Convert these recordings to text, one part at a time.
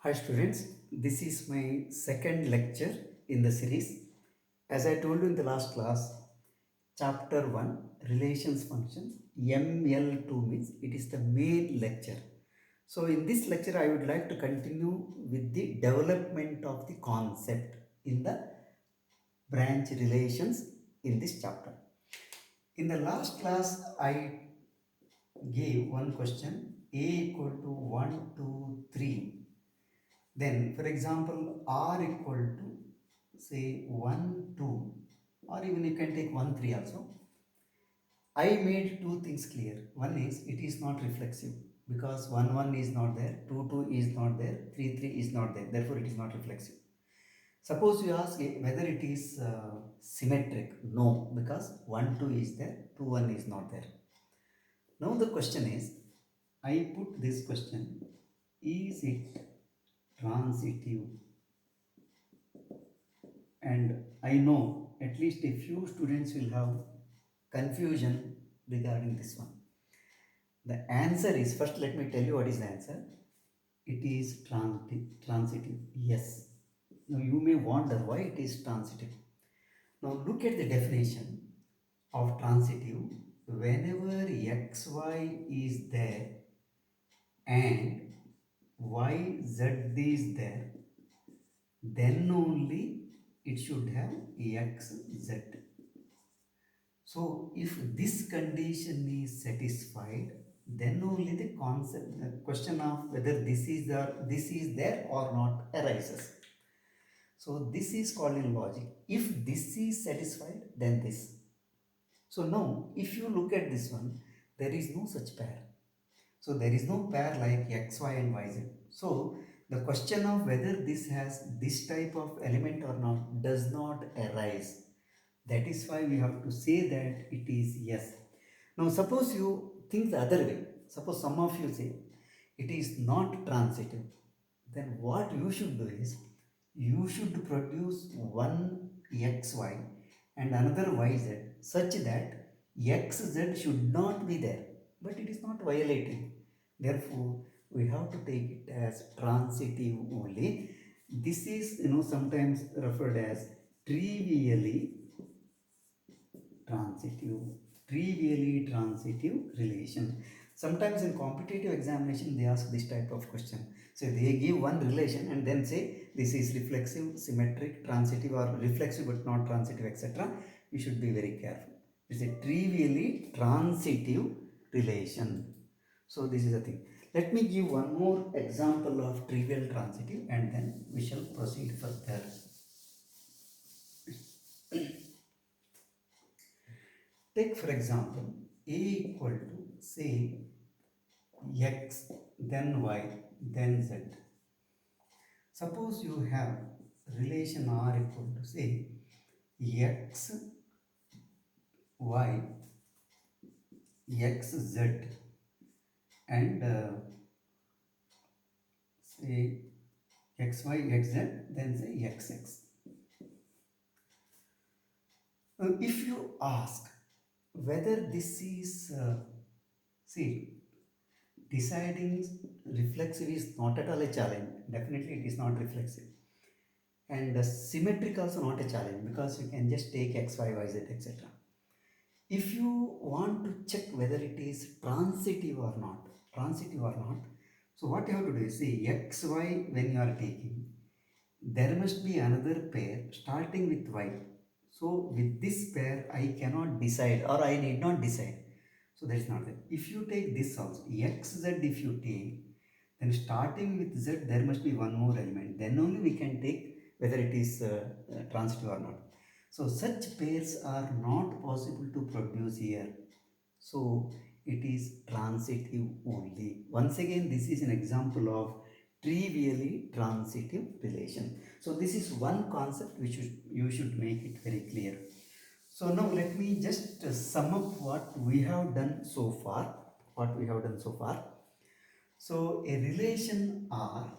Hi students, this is my second lecture in the series. As I told you in the last class, chapter 1 relations functions ML2 means it is the main lecture. So in this lecture I would like to continue with the development of the concept in the branch relations in this chapter. In the last class I gave one question A equal to 1, 2, 3. Then, for example, R equal to say 1, 2, or even you can take 1, 3 also. I made two things clear. One is it is not reflexive because 1, 1 is not there, 2, 2 is not there, 3, 3 is not there. Therefore, it is not reflexive. Suppose you ask whether it is symmetric. No, because 1, 2 is there, 2, 1 is not there. Now the question is, I put this question, is it transitive? And I know at least a few students will have confusion regarding this one. The answer is, first let me tell you what is the answer. It is transitive. Yes. Now you may wonder why it is transitive. Now look at the definition of transitive. Whenever xy is there and yz is there, then only it should have xz. So if this condition is satisfied, then only the question of whether this is there or not arises. So this is called in logic. If this is satisfied, then this. So now, if you look at this one, there is no such pair. So there is no pair like x, y and y, z. So the question of whether this has this type of element or not does not arise. That is why we have to say that it is yes. Now suppose you think the other way. Suppose some of you say it is not transitive. Then what you should do is you should produce one xy and another yz such that xz should not be there. But it is not violating. Therefore, we have to take it as transitive only. This is sometimes referred as trivially transitive, trivially transitive relation. Sometimes in competitive examination they ask this type of question. So they give one relation and then say this is reflexive, symmetric, transitive, or reflexive but not transitive, etc. You should be very careful. It's a trivially transitive relation. So this is the thing. Let me give one more example of trivial transitive and then we shall proceed further. Take for example A equal to say x, then y, then z. Suppose you have relation R equal to say x, y, x, z and say x, y, x, z, then say x, x. If you ask whether this is, see, deciding reflexive is not at all a challenge. Definitely it is not reflexive. And symmetric also not a challenge because you can just take x, y, y, z, etc. If you want to check whether it is transitive or not, so what you have to do is see x, y when you are taking, there must be another pair starting with y. So with this pair I cannot decide or I need not decide. So that is not there. If you take this also, x, z if you take, then starting with z there must be one more element. Then only we can take whether it is transitive or not. So such pairs are not possible to produce here. So it is transitive only. Once again, this is an example of trivially transitive relation. So this is one concept which you should make it very clear. So now let me just sum up what we have done so far. So a relation R,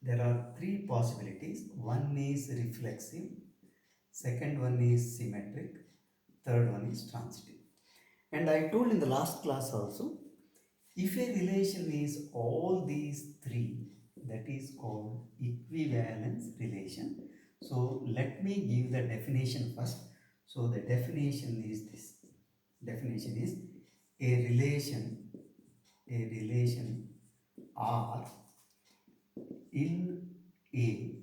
there are three possibilities. One is reflexive, second one is symmetric, third one is transitive. And I told in the last class also, If a relation is all these three, that is called equivalence relation. So let me give the definition first. So the definition is this. Definition is a relation R in A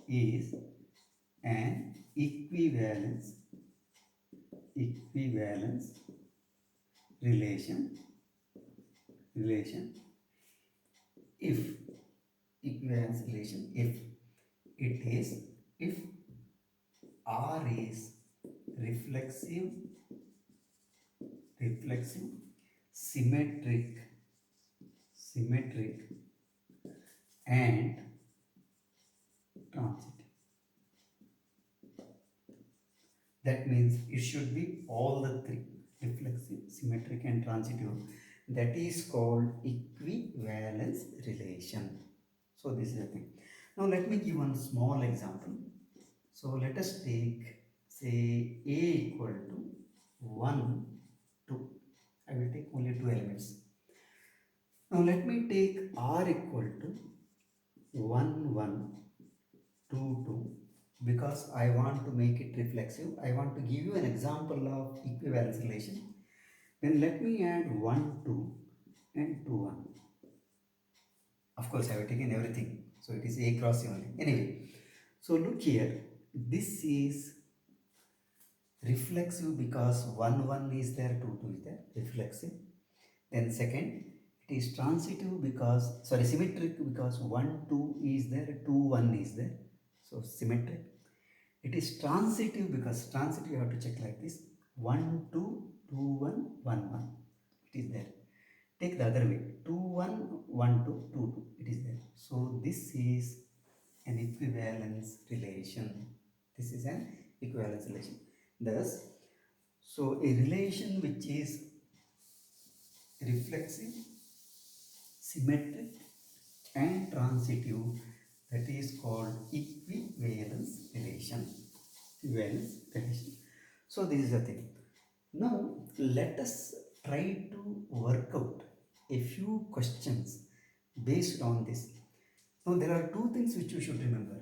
is an equivalence relation if equivalence relation if it is if R is reflexive symmetric and transitive. That means it should be all the three: reflexive, symmetric and transitive. That is called equivalence relation. So this is the thing. Now let me give one small example. So let us take, say, A equal to 1, 2. I will take only two elements. Now let me take R equal to 1, 1, 2, 2, because I want to make it reflexive. I want to give you an example of equivalence relation. Then let me add 1, 2 and 2, 1. Of course, I have taken everything. So it is A cross A only. Anyway, so look here. This is reflexive because 1, 1 is there, 2, 2 is there. Reflexive. Then second, it is transitive because, sorry, symmetric because 1, 2 is there, 2, 1 is there. So symmetric. It is transitive because transitive you have to check like this: 1, 2, 2, 1, 1, 1. It is there. Take the other way: 2, 1, 1, 2, 2, 2. It is there. So this is an equivalence relation. This is an equivalence relation. Thus, so a relation which is reflexive, symmetric and transitive, that is called equivalence relation. So this is the thing. Now let us try to work out a few questions based on this. Now there are two things which you should remember.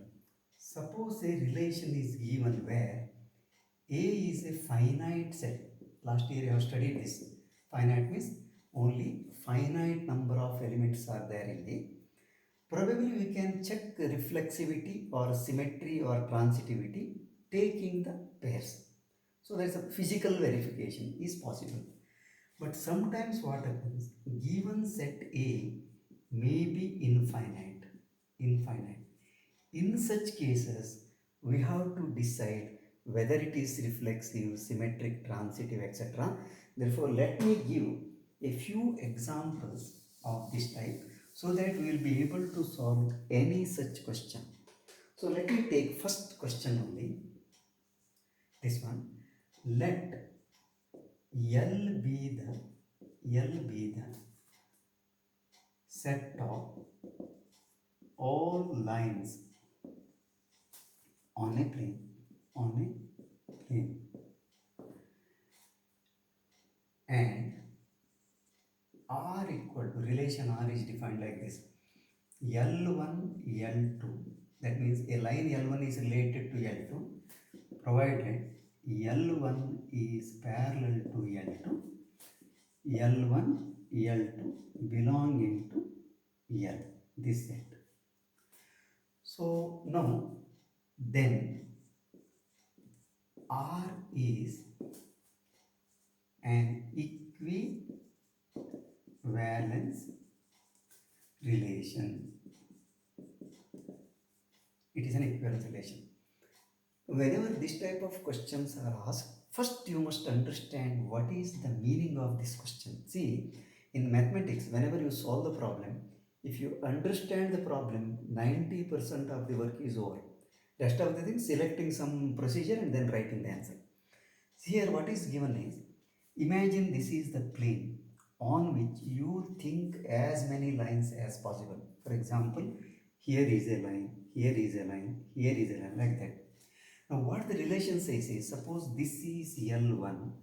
Suppose a relation is given where A is a finite set. Last year you have studied this. Finite means only finite number of elements are there in A. Probably we can check reflexivity or symmetry or transitivity taking the pairs. So there is a physical verification is possible. But sometimes what happens, given set A may be infinite. In such cases, we have to decide whether it is reflexive, symmetric, transitive, etc. Therefore, let me give a few examples of this type so that we will be able to solve any such question. So let me take first question only, this one. Let L be the set of all lines on a plane, and R equal to, relation R is defined like this: L1, L2. That means a line L1 is related to L2 provided L1 is parallel to L2, L1, L2 belonging to L, this set. So now then R is an equivalence relation. It is an equivalence relation. Whenever this type of questions are asked, first you must understand what is the meaning of this question. See, in mathematics, whenever you solve the problem, if you understand the problem, 90% of the work is over. Rest of the things, selecting some procedure and then writing the answer. Here what is given is, imagine this is the plane on which you think as many lines as possible. For example, here is a line, here is a line, here is a line, like that. Now what the relation says is, suppose this is L1,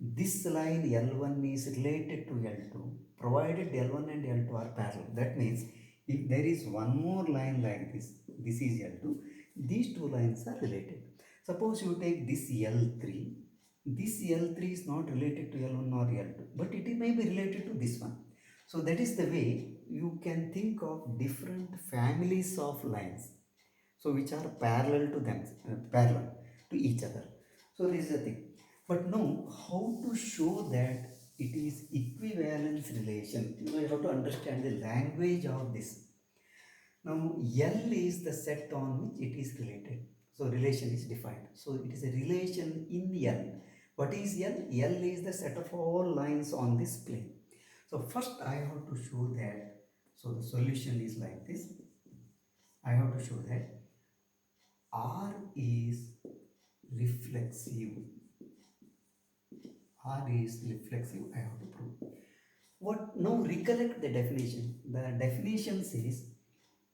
this line L1 is related to L2 provided L1 and L2 are parallel. That means if there is one more line like this is L2, these two lines are related. Suppose you take this L3, this L3 is not related to L1 or L2, but it may be related to this one. So that is the way you can think of different families of lines, so which are parallel to them, parallel to each other. So this is the thing. But now how to show that it is equivalence relation, you have to understand the language of this. Now L is the set on which it is related, so relation is defined, so it is a relation in L. What is L? L is the set of all lines on this plane. So first I have to show that, so the solution is like this. I have to show that R is reflexive. R is reflexive, I have to prove. What now, recollect the definition. The definition says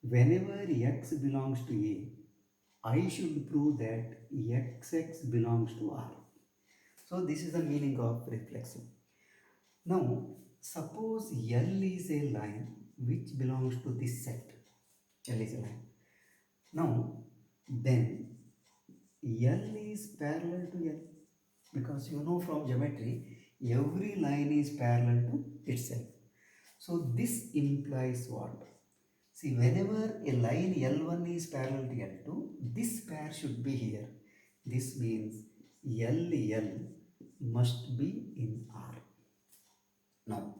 whenever X belongs to A, I should prove that XX belongs to R. So this is the meaning of reflexive. Now suppose L is a line which belongs to this set. L is a line. Now then L is parallel to L, because you know from geometry every line is parallel to itself. So this implies what? See, whenever a line L1 is parallel to L2, this pair should be here. This means LL must be in R. Now,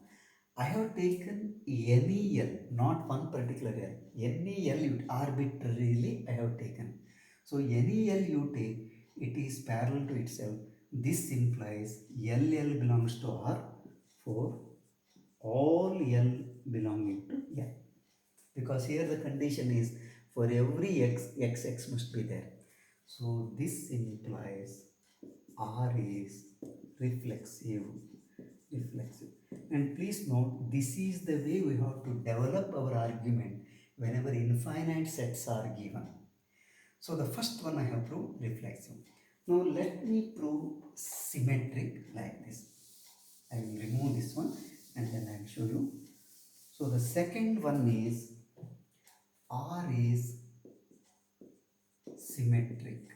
I have taken any L, not one particular L. Any L arbitrarily I have taken. So any L you take, it is parallel to itself. This implies LL belongs to R for all L belonging to L. Because here the condition is for every X must be there. So this implies R is reflexive. And please note, this is the way we have to develop our argument whenever infinite sets are given. So the first one I have proved reflexive. Now let me prove symmetric like this. I will remove this one and then I will show you. So the second one is R is symmetric.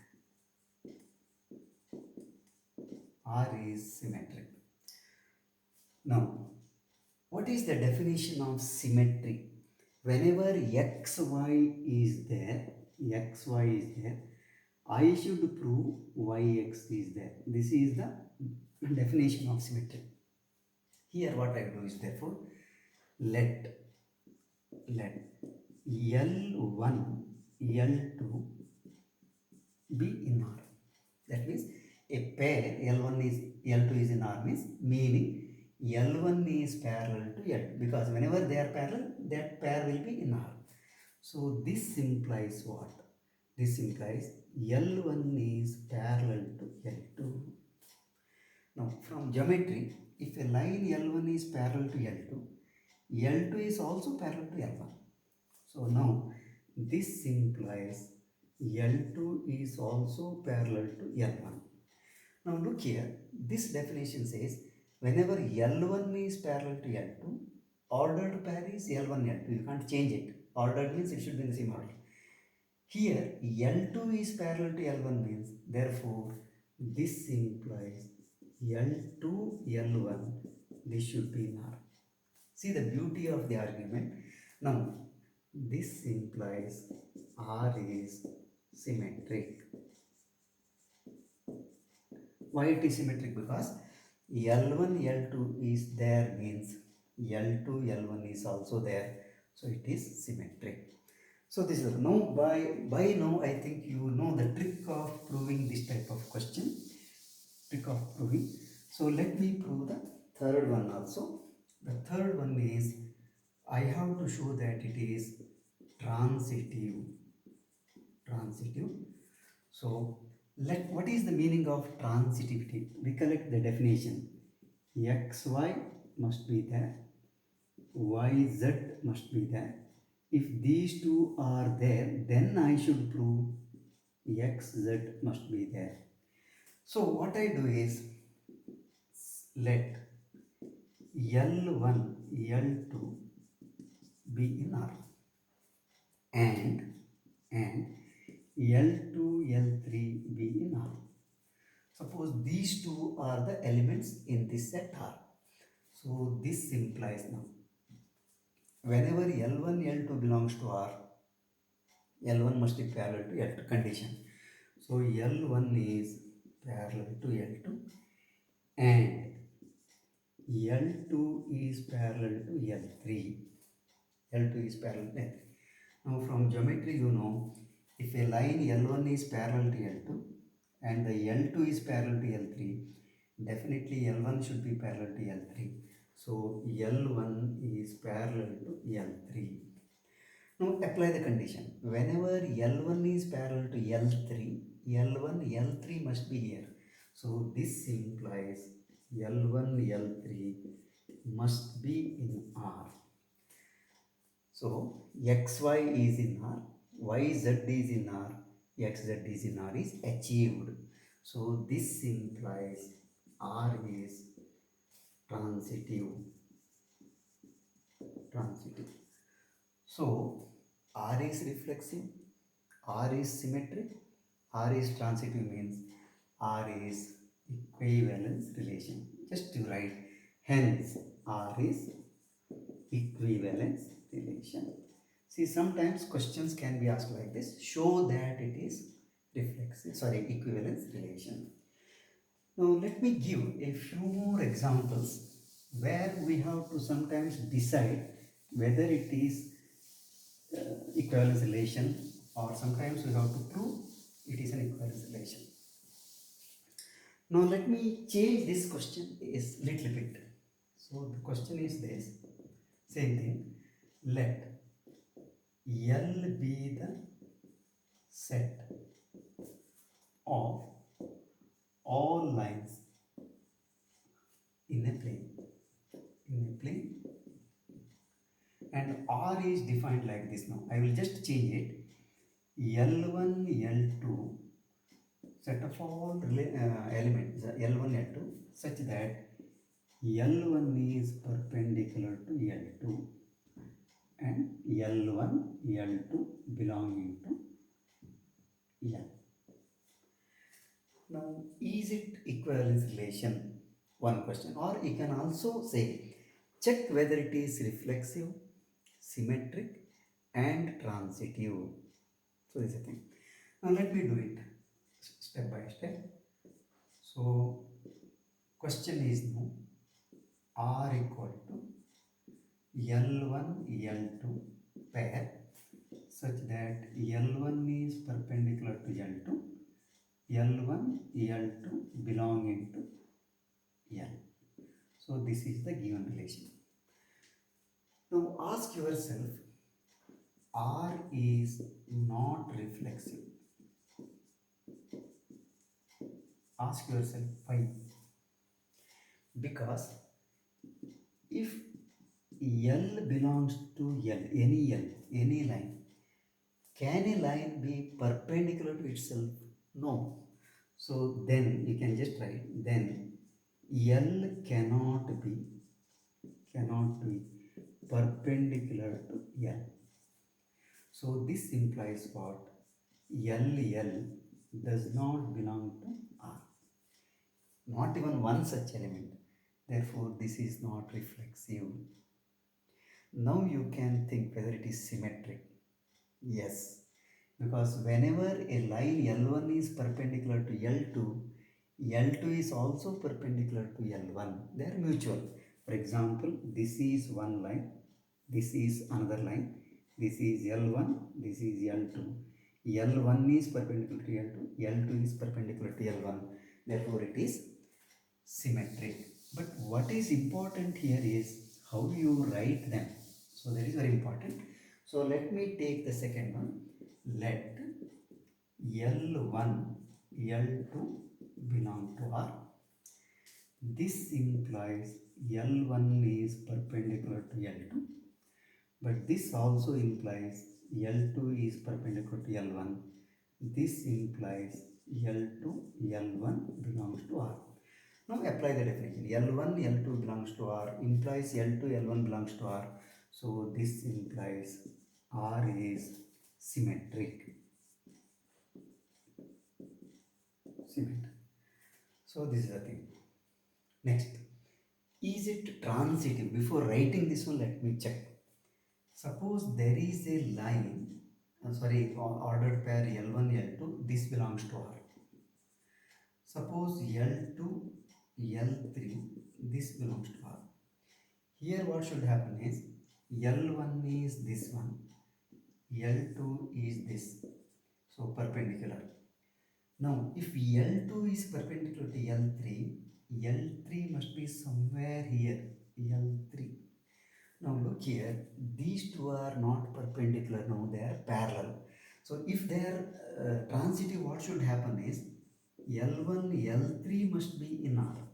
R is symmetric. Now, what is the definition of symmetry? Whenever xy is there, I should prove yx is there. This is the definition of symmetry. Here what I do is, therefore, let L1, L2 be in R. That means a pair L1 is L2 is in R means meaning L1 is parallel to L2, because whenever they are parallel, that pair will be in R. So this implies what? This implies L1 is parallel to L2. Now from geometry, if a line L1 is parallel to L2, L2 is also parallel to L1. So now this implies L2 is also parallel to L1. Now look here, this definition says whenever L1 is parallel to L2, ordered pair is L1, L2. You can't change it. Ordered means it should be in the same order. Here L2 is parallel to L1 means, therefore this implies L2, L1, this should be in R. See the beauty of the argument. Now this implies R is symmetric. Why it is symmetric? Because L1, L2 is there means L2, L1 is also there. So it is symmetric. So this is now by now I think you know the trick of proving this type of question. Trick of proving. So let me prove the third one also. The third one is I have to show that it is transitive. So what is the meaning of transitivity? Recollect the definition. Xy must be there, yz must be there. If these two are there, then I should prove xz must be there. So what I do is, let L1, L2 be in R and L2, L3 be in R. Suppose these two are the elements in this set R. So this implies now whenever L1, L2 belongs to R, L1 must be parallel to L2 condition. So L1 is parallel to L2 and L2 is parallel to L3. L2 is parallel to L3. Now from geometry you know if a line L1 is parallel to L2 and the L2 is parallel to L3, definitely L1 should be parallel to L3. So L1 is parallel to L3. Now apply the condition. Whenever L1 is parallel to L3, L1, L3 must be here. So this implies L1, L3 must be in R. So XY is in R, YZ is in R, XZ is in R is achieved. So this implies R is transitive. So R is reflexive, R is symmetric, R is transitive means R is equivalence relation. Just to write, hence R is equivalence relation. See, sometimes questions can be asked like this. Show that it is equivalence relation. Now let me give a few more examples where we have to sometimes decide whether it is equivalence relation or sometimes we have to prove it is an equivalence relation. Now let me change this question is little bit. So the question is this, same thing, let L be the set of all lines in a plane and R is defined like this. Now I will just change it, L1, L2 set of all elements L1, L2 such that L1 is perpendicular to L2 and L1, L2 belonging to L. Now, is it equivalence relation? One question. Or you can also say, check whether it is reflexive, symmetric and transitive. So this is the thing. Now let me do it step by step. So question is now R equal to L1, L2 pair such that L1 is perpendicular to L2, L1, L2 belonging to L. So this is the given relation. Now ask yourself, R is not reflexive. Ask yourself why. Because if L belongs to L, any line, can a line be perpendicular to itself? No. So then you can just write, then L cannot be perpendicular to L. So this implies what? L does not belong to R. Not even one such element. Therefore, this is not reflexive. Now you can think whether it is symmetric. Yes, because whenever a line L1 is perpendicular to L2, L2 is also perpendicular to L1. They are mutual. For example, this is one line, this is another line, this is L1, this is L2. L1 is perpendicular to L2, L2 is perpendicular to L1. Therefore, it is symmetric. But what is important here is how you write them. So that is very important. So let me take the second one. Let L1, L2 belong to R. This implies L1 is perpendicular to L2. But this also implies L2 is perpendicular to L1. This implies L2, L1 belongs to R. Now apply the definition. L1, L2 belongs to R implies L2, L1 belongs to R. So this implies R is symmetric. Symmetric. So this is the thing. Next, is it transitive? Before writing this one, let me check. Suppose there is a line, ordered pair L1, L2, this belongs to R. Suppose L2, L3, this belongs to R. Here what should happen is, L1 is this one, L2 is this, so perpendicular. Now if L2 is perpendicular to L3, L3 must be somewhere here, L3. Now look here, these two are not perpendicular, no, they are parallel. So if they are transitive, what should happen is, L1, L3 must be in R,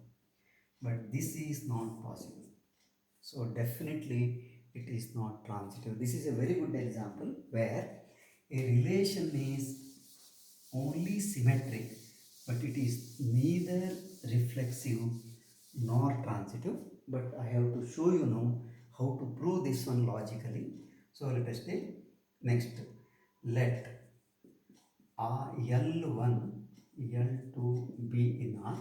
but this is not possible. So definitely it is not transitive. This is a very good example where a relation is only symmetric, but it is neither reflexive nor transitive. But I have to show you now how to prove this one logically. So let us take next. Let L1, L2 be in R,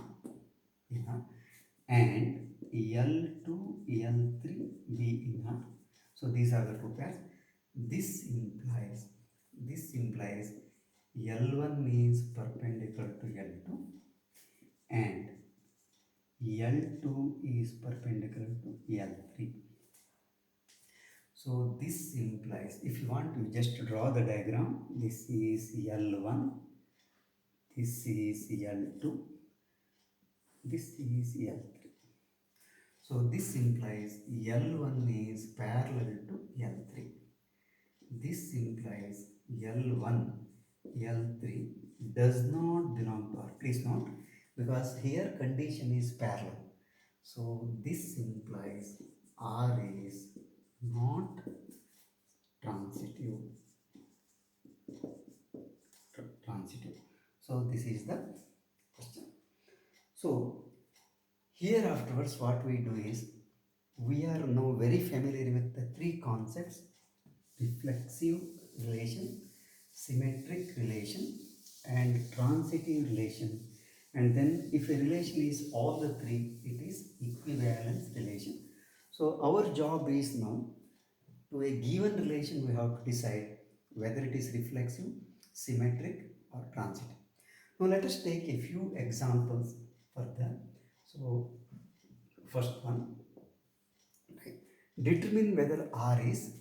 and L2, L3 be in R. So these are the two pairs. This implies L1 is perpendicular to L2 and L2 is perpendicular to L3. So this implies, if you want to just draw the diagram, this is L1, this is L2, this is L3. So this implies L1 is parallel to L3. This implies L1, L3 does not belong to R. Please note, because here condition is parallel. So this implies R is not transitive. So this is the question. So here afterwards what we do is, we are now very familiar with the three concepts: reflexive relation, symmetric relation, and transitive relation. And then if a relation is all the three, it is equivalence relation. So our job is now, to a given relation we have to decide whether it is reflexive, symmetric or transitive. Now let us take a few examples for that. So first one, determine whether R is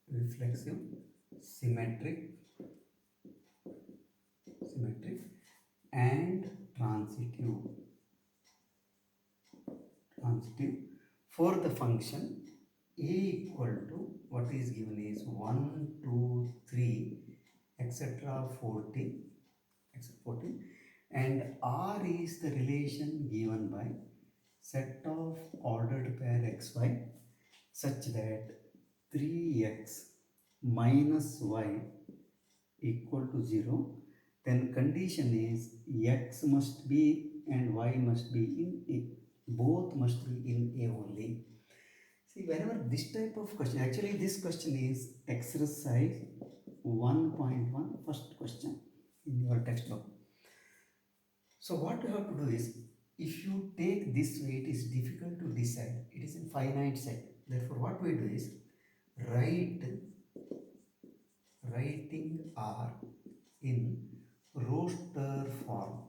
reflexive, symmetric, and transitive for the function a equal to, what is given is 1, 2, 3, etc. 14, and R is the relation given by set of ordered pair xy such that 3x minus y equal to 0. Then condition is x must be and y must be in A. Both must be in A only. See, whenever this type of question, actually this question is exercise 1.1, first question in your textbook. So what you have to do is, if you take this way, it is difficult to decide. It is a finite set. Therefore, what we do is, writing R in roster form.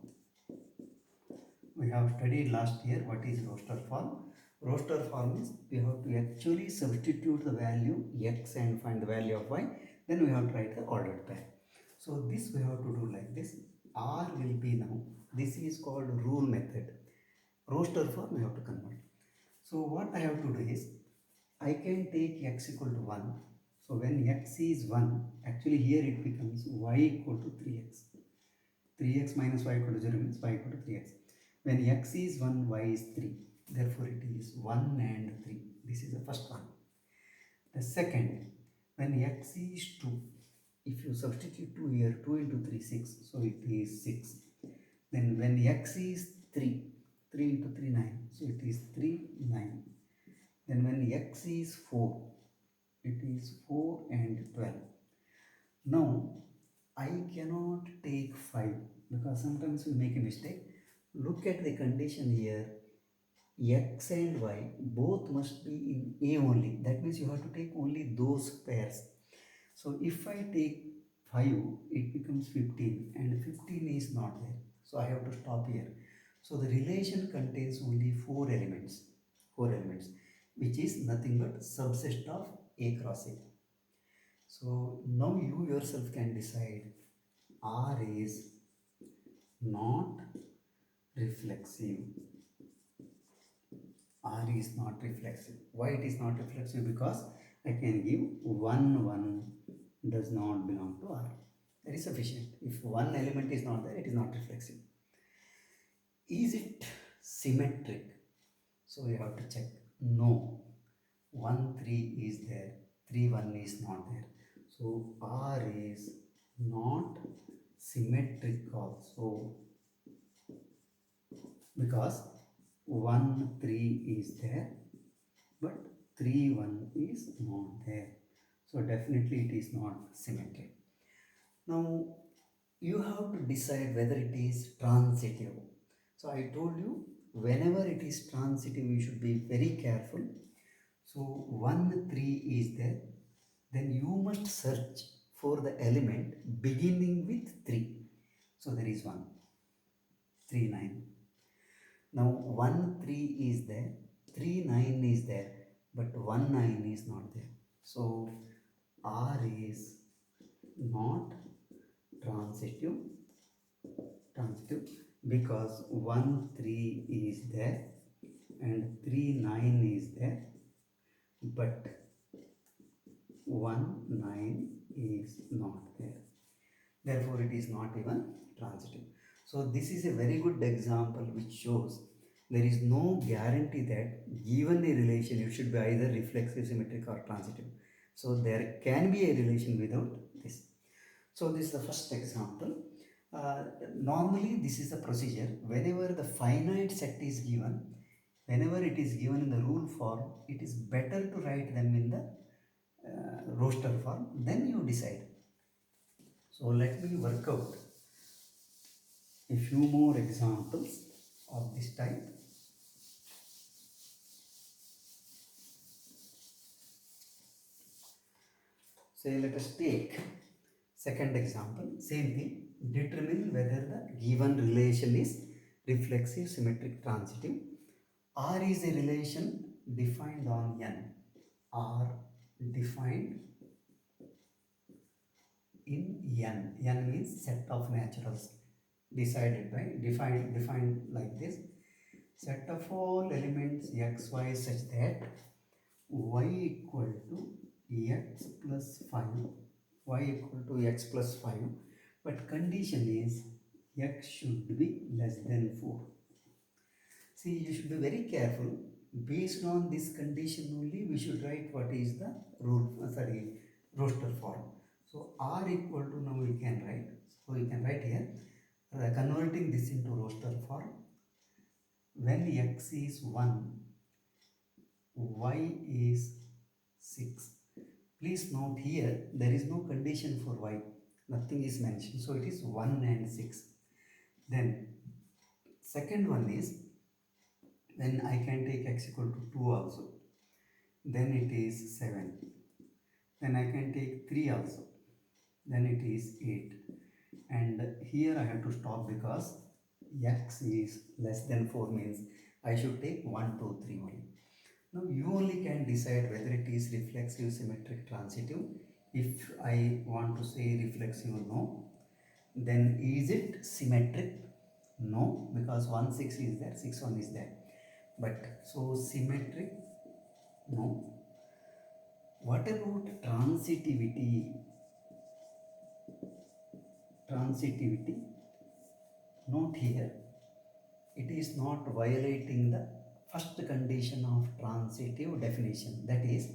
We have studied last year what is roster form. Roster form is, we have to actually substitute the value x and find the value of y. Then we have to write the ordered pair. So this we have to do like this. R will be now, this is called rule method. Roster form we have to convert. So what I have to do is, I can take x equal to 1. So when x is 1, actually here it becomes y equal to 3x. 3x minus y equal to 0 means y equal to 3x. When x is 1, y is 3. Therefore, it is 1 and 3. This is the first one. The second, when x is 2, if you substitute 2 here, 2 into 3, 6. So it is 6. Then when x is 3, 3 into 3, 9. So it is 3, 9. Then when x is 4, it is 4 and 12. Now, I cannot take 5 because sometimes we make a mistake. Look at the condition here. X and y both must be in A only. That means you have to take only those pairs. So if I take 5, it becomes 15 and 15 is not there. So I have to stop here. So the relation contains only 4 elements. 4 elements, which is nothing but subset of A cross A. So now you yourself can decide R is not reflexive. R is not reflexive. Why it is not reflexive? Because I can give 1, 1 does not belong to R. That is sufficient. If one element is not there, it is not reflexive. Is it symmetric? So you have to check. No. 1, 3 is there. 3, 1 is not there. So R is not symmetric also, because 1, 3 is there, but 3, 1 is not there. So definitely it is not symmetric. Now you have to decide whether it is transitive. So I told you, whenever it is transitive, you should be very careful. So 1, 3 is there, then you must search for the element beginning with 3. So there is 1, 3, 9. Now 1, 3 is there, 3, 9 is there, but 1, 9 is not there. So R is not transitive because 1, 3 is there and 3, 9 is there, but 1, 9 is not there. Therefore, it is not even transitive. So this is a very good example which shows there is no guarantee that given a relation it should be either reflexive, symmetric or transitive. So there can be a relation without this. So this is the first example. Normally this is the procedure. Whenever the finite set is given, whenever it is given in the rule form, it is better to write them in the roster form. Then you decide. So let me work out a few more examples of this type. Say let us take second example, same thing. Determine whether the given relation is reflexive, symmetric, transitive. R is a relation defined on N. R defined in N. N means set of naturals decided by, defined like this. Set of all elements x, y such that y equal to x plus 5, y equal to x plus 5, but condition is x should be less than 4. See, you should be very careful. Based on this condition only, we should write what is the roster form. So R equal to, now we can write. So we can write here, converting this into roster form. When x is 1, y is 6. Please note here, there is no condition for y. Nothing is mentioned. So it is 1 and 6. Then second one is, when I can take x equal to 2 also. Then it is 7. Then I can take 3 also. Then it is 8. And here I have to stop because x is less than 4 means I should take 1, 2, 3 only. Now you only can decide whether it is reflexive, symmetric, transitive. If I want to say reflexive, no. Then is it symmetric? No, because 1, 6 is there, 6, 1 is there. But so symmetric? No. What about transitivity? Transitivity, note here, it is not violating the first condition of transitive definition, that is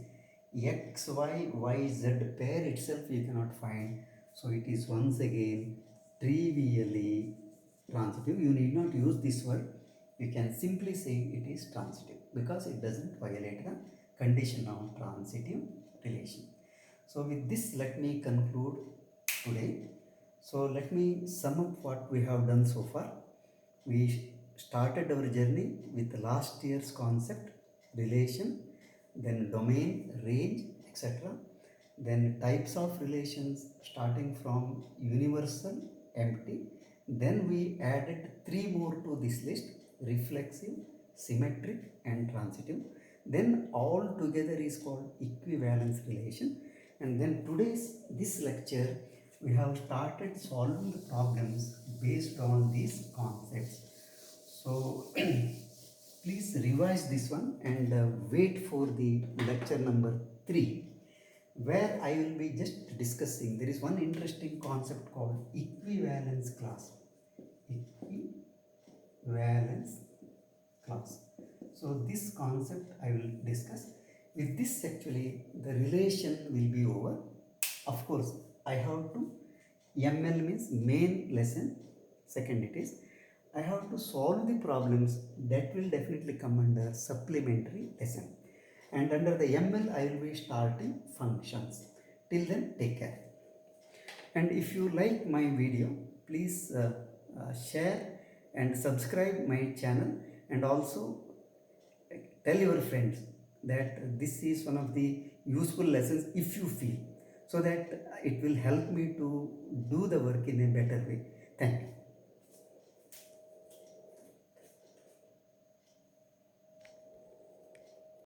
x, y, y, z pair itself you cannot find. So it is once again trivially transitive. You need not use this word. You can simply say it is transitive because it doesn't violate the condition of transitive relation. So with this, let me conclude today. So let me sum up what we have done so far. We started our journey with last year's concept, relation, then domain, range, etc. Then types of relations starting from universal, empty. Then we added three more to this list: reflexive, symmetric, and transitive. Then all together is called equivalence relation. And then today's this lecture we have started solving the problems based on these concepts. So please revise this one and wait for the lecture number 3, where I will be just discussing. There is one interesting concept called equivalence class. Equivalence class. So this concept I will discuss. With this, actually the relation will be over. Of course, I have to, ML means main lesson, second it is, I have to solve the problems that will definitely come under supplementary lesson. And under the ML, I will be starting functions. Till then, take care. And if you like my video, please share and subscribe my channel, and also tell your friends that this is one of the useful lessons if you feel, so that it will help me to do the work in a better way. Thank you.